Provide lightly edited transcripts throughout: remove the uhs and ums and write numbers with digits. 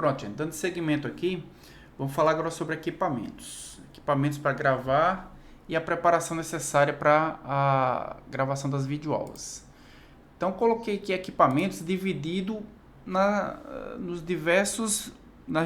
Pronto, gente, dando seguimento aqui, vamos falar agora sobre equipamentos. Equipamentos para gravar e a preparação necessária para a gravação das videoaulas. Então, coloquei aqui equipamentos dividido nas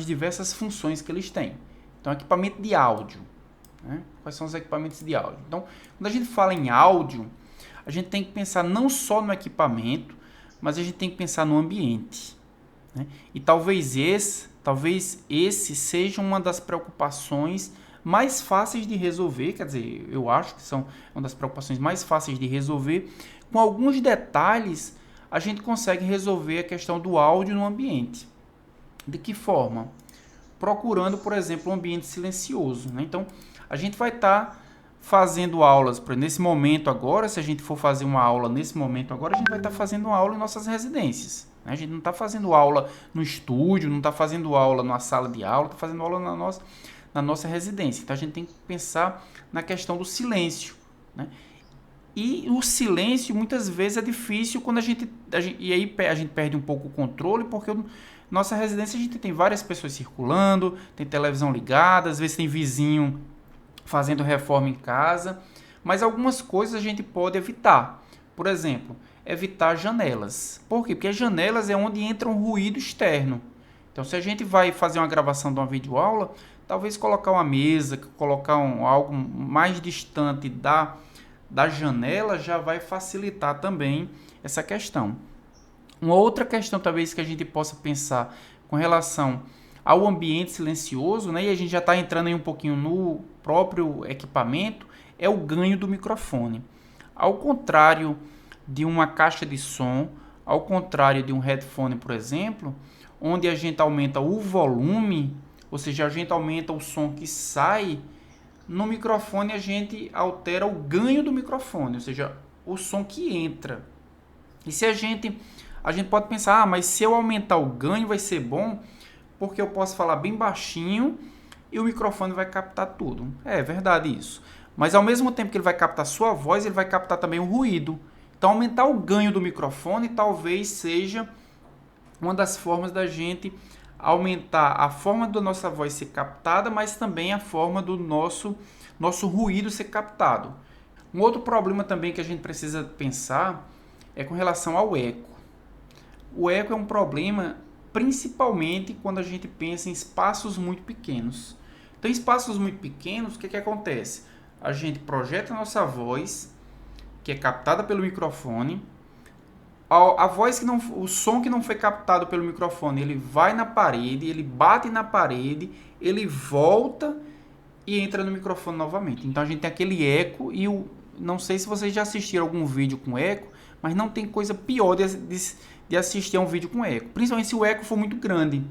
diversas funções que eles têm. Então, equipamento de áudio. Né? Quais são os equipamentos de áudio? Então, quando a gente fala em áudio, a gente tem que pensar não só no equipamento, mas a gente tem que pensar no ambiente. Né? E talvez esse seja uma das preocupações mais fáceis de resolver, quer dizer, eu acho que são uma das preocupações mais fáceis de resolver. Com alguns detalhes, a gente consegue resolver a questão do áudio no ambiente. De que forma? Procurando, por exemplo, um ambiente silencioso. Né? Então, a gente vai estar fazendo aulas, nesse momento agora, se a gente for fazer uma aula nesse momento agora, a gente vai estar fazendo uma aula em nossas residências. Né? A gente não está fazendo aula no estúdio, não está fazendo aula numa sala de aula, está fazendo aula na nossa residência. Então, a gente tem que pensar na questão do silêncio. Né? E o silêncio, muitas vezes, é difícil quando e aí a gente perde um pouco o controle, porque nossa residência a gente tem várias pessoas circulando, tem televisão ligada, às vezes tem vizinho fazendo reforma em casa, mas algumas coisas a gente pode evitar. Por exemplo, evitar janelas. Por quê? Porque as janelas é onde entra um ruído externo. Então, se a gente vai fazer uma gravação de uma videoaula, talvez colocar uma mesa, colocar algo mais distante da janela já vai facilitar também essa questão. Uma outra questão, talvez, que a gente possa pensar com relação ao ambiente silencioso, né, e a gente já está entrando aí um pouquinho no próprio equipamento, é o ganho do microfone. Ao contrário de uma caixa de som, ao contrário de um headphone, por exemplo, onde a gente aumenta o volume, ou seja, a gente aumenta o som que sai, no microfone a gente altera o ganho do microfone, ou seja, o som que entra. E se a gente pode pensar, mas se eu aumentar o ganho vai ser bom, porque eu posso falar bem baixinho e o microfone vai captar tudo. É verdade isso. Mas ao mesmo tempo que ele vai captar sua voz, ele vai captar também o ruído. Então aumentar o ganho do microfone talvez seja uma das formas da gente aumentar a forma da nossa voz ser captada, mas também a forma do nosso ruído ser captado. Um outro problema também que a gente precisa pensar é com relação ao eco. O eco é um problema principalmente quando a gente pensa em espaços muito pequenos. Então, em espaços muito pequenos, o que acontece? A gente projeta a nossa voz, que é captada pelo microfone. A voz o som que não foi captado pelo microfone, ele vai na parede, ele bate na parede, ele volta e entra no microfone novamente. Então a gente tem aquele eco e não sei se vocês já assistiram algum vídeo com eco, mas não tem coisa pior de assistir a um vídeo com eco, principalmente se o eco for muito grande.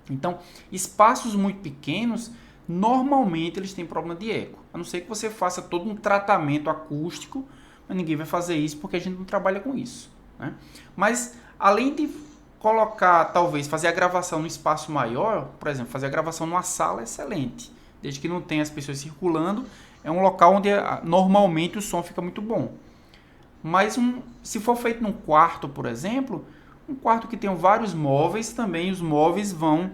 Então, espaços muito pequenos, normalmente eles têm problema de eco. A não ser que você faça todo um tratamento acústico, mas ninguém vai fazer isso porque a gente não trabalha com isso. Né? Mas, além de colocar, talvez, fazer a gravação num espaço maior, por exemplo, fazer a gravação numa sala é excelente. Desde que não tenha as pessoas circulando, é um local onde normalmente o som fica muito bom. Mas se for feito num quarto, por exemplo, um quarto que tem vários móveis, também os móveis vão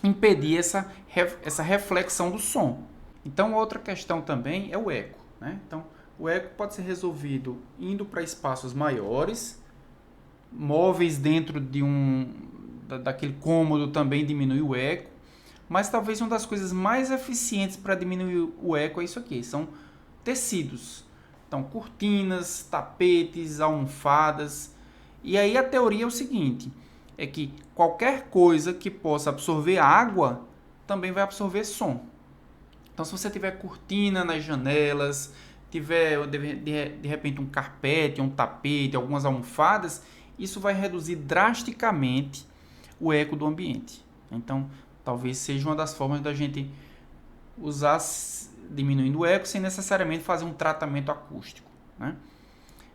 impedir essa reflexão do som. Então, outra questão também é o eco. Né? Então, o eco pode ser resolvido indo para espaços maiores, móveis dentro daquele cômodo também diminui o eco, mas talvez uma das coisas mais eficientes para diminuir o eco é isso aqui, são tecidos. Então, cortinas, tapetes, almofadas. E aí a teoria é o seguinte, é que qualquer coisa que possa absorver água também vai absorver som. Então, se você tiver cortina nas janelas, tiver de repente um carpete, um tapete, algumas almofadas, isso vai reduzir drasticamente o eco do ambiente. Então, talvez seja uma das formas da gente usar diminuindo o eco sem necessariamente fazer um tratamento acústico. Né?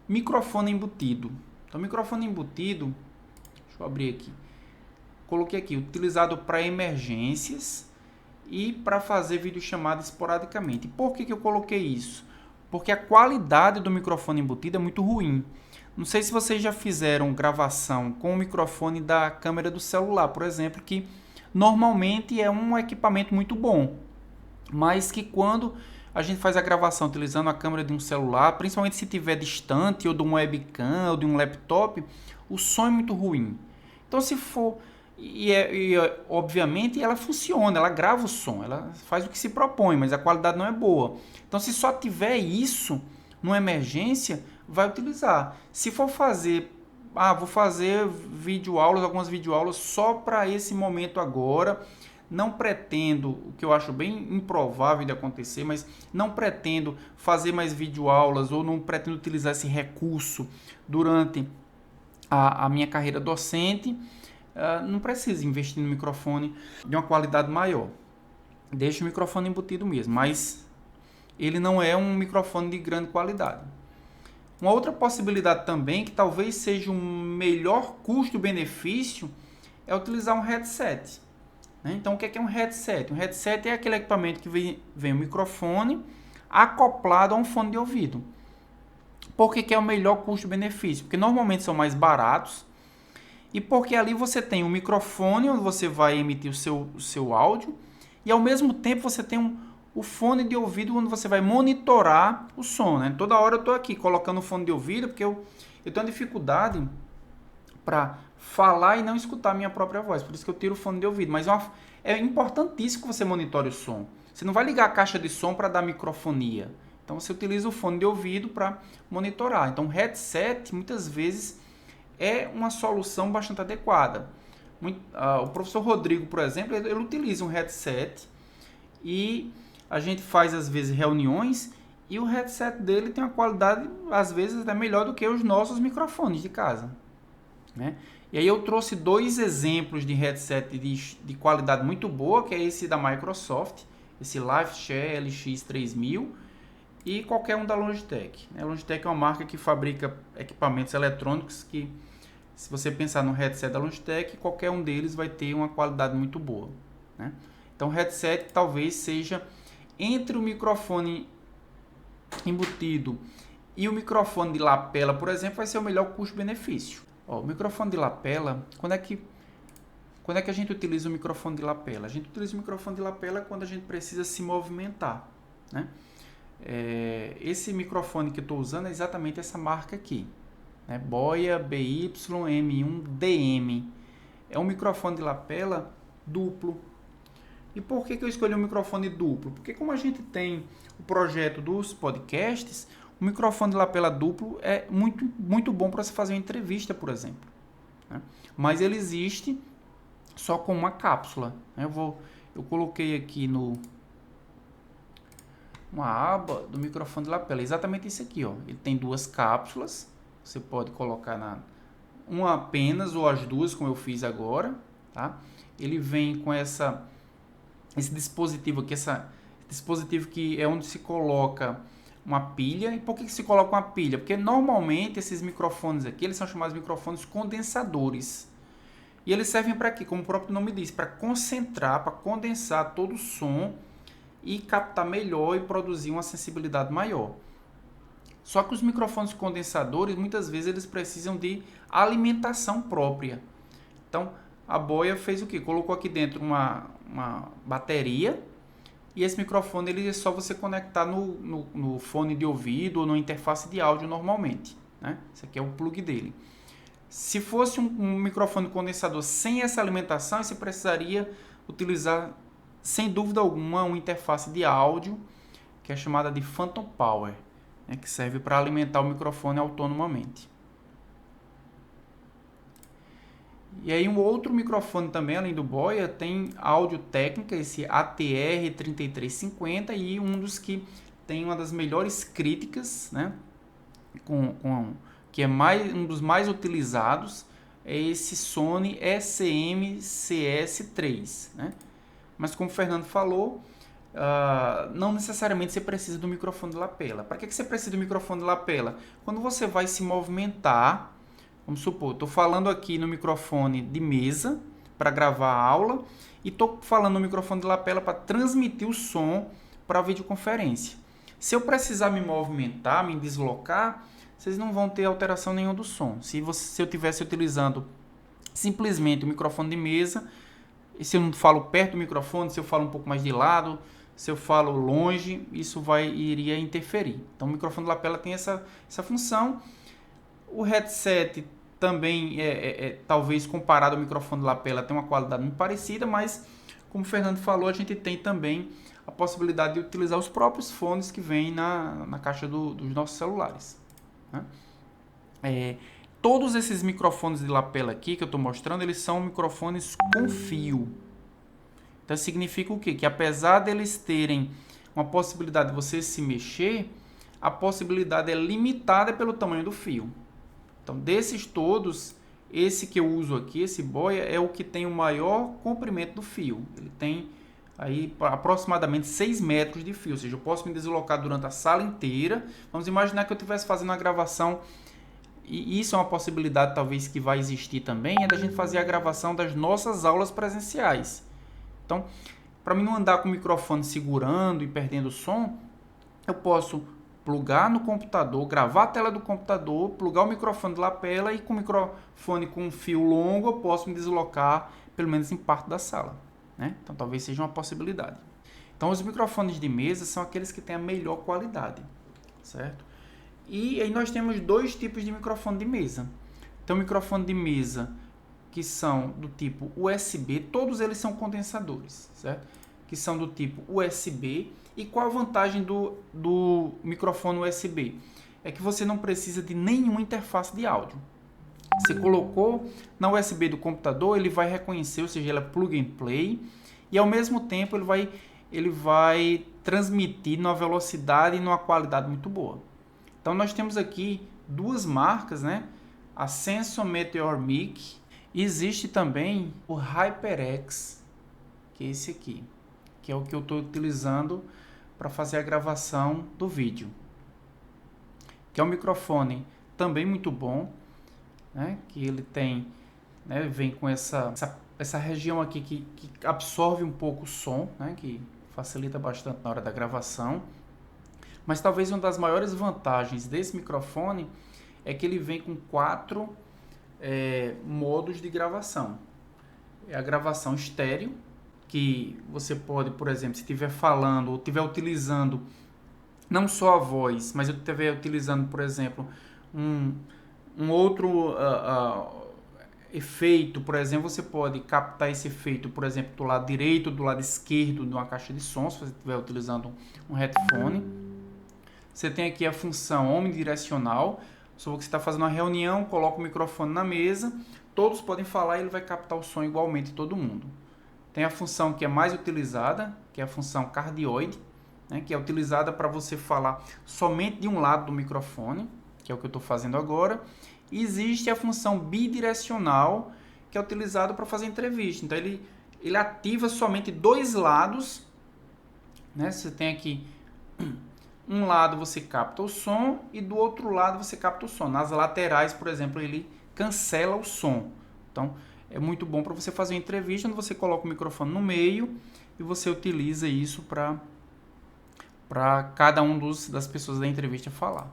Microfone embutido. Então, microfone embutido, deixa eu abrir aqui. Coloquei aqui, utilizado para emergências e para fazer videochamada esporadicamente. Por que eu coloquei isso? porque a qualidade do microfone embutido é muito ruim. Não sei se vocês já fizeram gravação com o microfone da câmera do celular, por exemplo, que normalmente é um equipamento muito bom, mas que quando a gente faz a gravação utilizando a câmera de um celular, principalmente se estiver distante, ou de um webcam, ou de um laptop, o som é muito ruim. Então, se for... obviamente, ela funciona, ela grava o som, ela faz o que se propõe, mas a qualidade não é boa. Então, se só tiver isso, numa emergência, vai utilizar. Se for fazer... vou fazer videoaulas, algumas videoaulas só para esse momento agora. Não pretendo, o que eu acho bem improvável de acontecer, mas não pretendo fazer mais videoaulas ou não pretendo utilizar esse recurso durante a minha carreira docente. Não precisa investir no microfone de uma qualidade maior. Deixa o microfone embutido mesmo, mas ele não é um microfone de grande qualidade. Uma outra possibilidade também, que talvez seja um melhor custo-benefício, é utilizar um headset. Então, o que é um headset? Um headset é aquele equipamento que vem um microfone acoplado a um fone de ouvido. Por que é o melhor custo-benefício? Porque normalmente são mais baratos e porque ali você tem um microfone onde você vai emitir o seu áudio e ao mesmo tempo você tem o fone de ouvido onde você vai monitorar o som. Toda hora eu estou aqui colocando o fone de ouvido porque eu tenho dificuldade para falar e não escutar a minha própria voz. Por isso que eu tiro o fone de ouvido. Mas é importantíssimo que você monitore o som. Você não vai ligar a caixa de som para dar microfonia. Então você utiliza o fone de ouvido para monitorar. Então o headset muitas vezes é uma solução bastante adequada. O professor Rodrigo, por exemplo, ele utiliza um headset e a gente faz às vezes reuniões e o headset dele tem uma qualidade às vezes até melhor do que os nossos microfones de casa. E aí eu trouxe dois exemplos de headset de qualidade muito boa, que é esse da Microsoft, esse LifeShare LX3000 e qualquer um da Logitech. A Logitech é uma marca que fabrica equipamentos eletrônicos que, se você pensar no headset da Logitech, qualquer um deles vai ter uma qualidade muito boa. Então o headset talvez seja entre o microfone embutido e o microfone de lapela, por exemplo, vai ser o melhor custo-benefício. O microfone de lapela, quando é que a gente utiliza o microfone de lapela? A gente utiliza o microfone de lapela quando a gente precisa se movimentar. Esse microfone que eu estou usando é exatamente essa marca aqui. Boya BY-M1DM. É um microfone de lapela duplo. E por que eu escolhi um microfone duplo? Porque como a gente tem o projeto dos podcasts, o microfone de lapela duplo é muito, muito bom para se fazer uma entrevista, por exemplo. Mas ele existe só com uma cápsula. Eu coloquei aqui uma aba do microfone de lapela, exatamente isso aqui. Ele tem duas cápsulas, você pode colocar uma apenas ou as duas, como eu fiz agora. Ele vem com esse dispositivo aqui, esse dispositivo que é onde se coloca uma pilha. E por que se coloca uma pilha? Porque normalmente esses microfones aqui, eles são chamados de microfones condensadores. E eles servem para quê? Como o próprio nome diz, para concentrar, para condensar todo o som e captar melhor e produzir uma sensibilidade maior. Só que os microfones condensadores, muitas vezes, eles precisam de alimentação própria. Então, a Boya fez o quê? Colocou aqui dentro uma bateria. E esse microfone ele é só você conectar no fone de ouvido ou na interface de áudio normalmente. Esse aqui é o plug dele. Se fosse um microfone condensador sem essa alimentação, você precisaria utilizar, sem dúvida alguma, uma interface de áudio que é chamada de Phantom Power, que serve para alimentar o microfone autonomamente. E aí um outro microfone também, além do Boya, tem áudio técnica, esse ATR3350, e um dos que tem uma das melhores críticas, que é um dos mais utilizados, é esse Sony SM-CS3. Mas como o Fernando falou, não necessariamente você precisa do microfone de lapela. Para que você precisa do microfone de lapela? Quando você vai se movimentar, vamos supor, estou falando aqui no microfone de mesa para gravar a aula e estou falando no microfone de lapela para transmitir o som para a videoconferência. Se eu precisar me movimentar, me deslocar, vocês não vão ter alteração nenhuma do som. Se eu estivesse utilizando simplesmente o microfone de mesa, e se eu não falo perto do microfone, se eu falo um pouco mais de lado, se eu falo longe, isso iria interferir. Então o microfone de lapela tem essa função. O headset também, talvez comparado ao microfone de lapela, tem uma qualidade muito parecida, mas como o Fernando falou, a gente tem também a possibilidade de utilizar os próprios fones que vêm na caixa dos nossos celulares, né? Todos esses microfones de lapela aqui que eu estou mostrando, eles são microfones com fio. Então significa o quê? Que apesar deles terem uma possibilidade de você se mexer, a possibilidade é limitada pelo tamanho do fio. Então desses todos, esse que eu uso aqui, esse Boya, é o que tem o maior comprimento do fio. Ele tem aí aproximadamente 6 metros de fio, ou seja, eu posso me deslocar durante a sala inteira. Vamos imaginar que eu estivesse fazendo uma gravação, e isso é uma possibilidade talvez que vai existir também, é da gente fazer a gravação das nossas aulas presenciais. Então, para mim não andar com o microfone segurando e perdendo o som, eu posso plugar no computador, gravar a tela do computador, plugar o microfone de lapela, e com o microfone com um fio longo eu posso me deslocar pelo menos em parte da sala, né? Então talvez seja uma possibilidade. Então os microfones de mesa são aqueles que têm a melhor qualidade, certo? E aí nós temos dois tipos de microfone de mesa. Então, microfone de mesa que são do tipo USB, todos eles são condensadores, certo? Que são do tipo USB. E qual a vantagem do microfone USB? É que você não precisa de nenhuma interface de áudio. Você colocou na USB do computador, ele vai reconhecer, ou seja, ele é plug and play, e ao mesmo tempo ele vai transmitir numa velocidade e numa qualidade muito boa. Então nós temos aqui duas marcas, né? A Sensor Meteor Mic, e existe também o HyperX, que é esse aqui, que é o que eu estou utilizando para fazer a gravação do vídeo, que é um microfone também muito bom, né? Que ele tem, né? Vem com essa região aqui que absorve um pouco o som, né? Que facilita bastante na hora da gravação. Mas talvez uma das maiores vantagens desse microfone é que ele vem com 4 modos de gravação. É a gravação estéreo, que você pode, por exemplo, se estiver falando ou estiver utilizando não só a voz, mas eu estiver utilizando, por exemplo, um outro efeito, por exemplo, você pode captar esse efeito, por exemplo, do lado direito ou do lado esquerdo de uma caixa de som, se você estiver utilizando um headphone. Você tem aqui a função omnidirecional. Se você está fazendo uma reunião, coloca o microfone na mesa, todos podem falar e ele vai captar o som igualmente de todo mundo. Tem a função que é mais utilizada, que é a função cardioide, né, que é utilizada para você falar somente de um lado do microfone, que é o que eu estou fazendo agora. E existe a função bidirecional, que é utilizada para fazer entrevista. Então ele ativa somente 2 lados, né? Você tem aqui um lado você capta o som e do outro lado você capta o som. Nas laterais, por exemplo, ele cancela o som. Então, é muito bom para você fazer uma entrevista, onde você coloca o microfone no meio e você utiliza isso para cada das pessoas da entrevista falar.